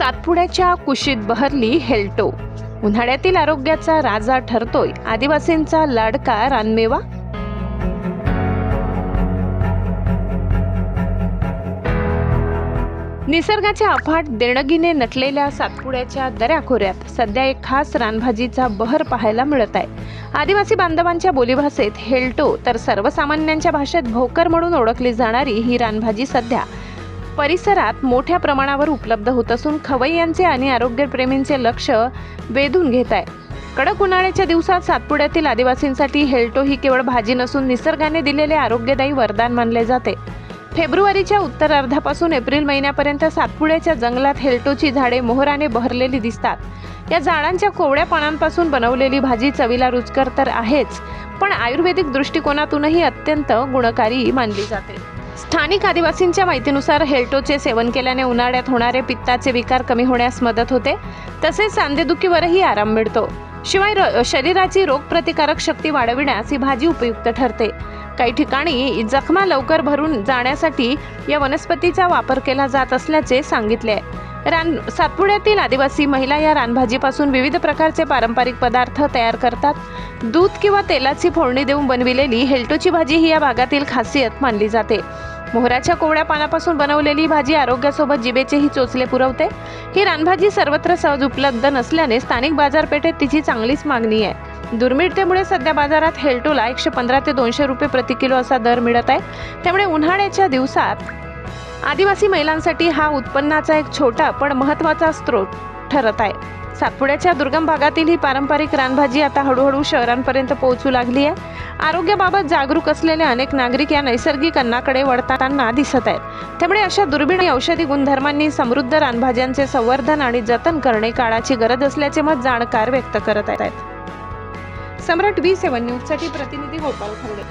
सातपुड्याच्या कुशीत बहरली हेल्टो। उन्हाळ्यातील आरोग्याचा राजा ठरतोय आदिवासींचा लाडका रानमेवा। निसर्गाच्या अफाट देणगीने नटलेल्या सातपुड्याच्या दऱ्याखोऱ्यात सध्या एक खास रानभाजीचा बहर पाहायला मिळत आहे। आदिवासी बांधवांच्या बोलीभाषेत हेल्टो तर सर्वसामान्यांच्या भाषेत भोकर म्हणून ओळखली जाणारी ही रानभाजी सध्या परिसरात मोठ्या प्रमाणावर उपलब्ध होत असून खवय्यांचे आणि आरोग्यप्रेमींचे लक्ष वेधून घेत आहे। कडक उन्हाळ्याच्या दिवसात सातपुड्यातील आदिवासींसाठी हेल्टो ही केवळ भाजी नसून निसर्गाने दिलेले आरोग्यदायी वरदान मानले जाते। फेब्रुवारीच्या उत्तरार्धापासून एप्रिल महिन्यापर्यंत सातपुड्याच्या जंगलात हेल्टोची झाडे मोहराने बहरलेली दिसतात। या झाडांच्या कोवळ्या पानांपासून बनवलेली भाजी चवीला रुचकर तर आहेच, पण आयुर्वेदिक दृष्टिकोनातूनही अत्यंत गुणकारी मानली जाते। स्थानिक आदिवासींच्या माहितीनुसार हेल्टोचे सेवन केल्याने उन्हाळ्यात होणारे पित्ताचे विकार कमी होण्यास मदत होते, तसेच सांधेदुखीवरही आराम मिळतो। शिवाय शरीराची रोगप्रतिकारक शक्ती वाढविण्यास ही भाजी उपयुक्त ठरते। काही ठिकाणी जखमा लवकर भरून जाण्यासाठी या वनस्पतीचा वापर केला जात असल्याचे सांगितले आहे। सातपुड्यातील आदिवासी महिला या रानभाजीपासून विविध प्रकारचे पारंपरिक पदार्थ तयार करतात। दूध किंवा तेलाची फोडणी देऊन बनविलेली हेल्टोची भाजी ही या भागातील खासियत मानली जाते। मोहराच्या कोवळ्या पानापासून बनवलेली भाजी आरोग्यासोबत जिभेचेही चोचले पुरवते। ही रानभाजी सर्वत्र सहज उपलब्ध नसल्याने स्थानिक बाजारपेठेत तिची चांगलीच मागणी आहे। दुर्मिळतेमुळे सध्या बाजारात हेल्टोला 115 ते 200 रुपये प्रति किलो असा दर मिळत आहे। त्यामुळे उन्हाळ्याच्या दिवसात आदिवासी महिलांसाठी हा उत्पन्नाचा एक छोटा पण महत्त्वाचा स्रोत ठरत आहे। सातपुड्याच्या दुर्गम भागातील ही पारंपरिक रानभाजी आता हळूहळू शहरांपर्यंत पोहोचू लागली आहे। आरोग्याबाबत जागरूक असलेले अनेक नागरिक या नैसर्गिक अन्नाकडे वळताना दिसत आहेत। त्यामुळे अशा दुर्मिळ आणि औषधी गुणधर्मांनी समृद्ध रानभाज्यांचे संवर्धन आणि जतन करणे काळाची गरज असल्याचे मत जाणकार व्यक्त करत आहेत। सम्राट V7 न्यूजसाठी प्रतिनिधी गोपाल खंडे।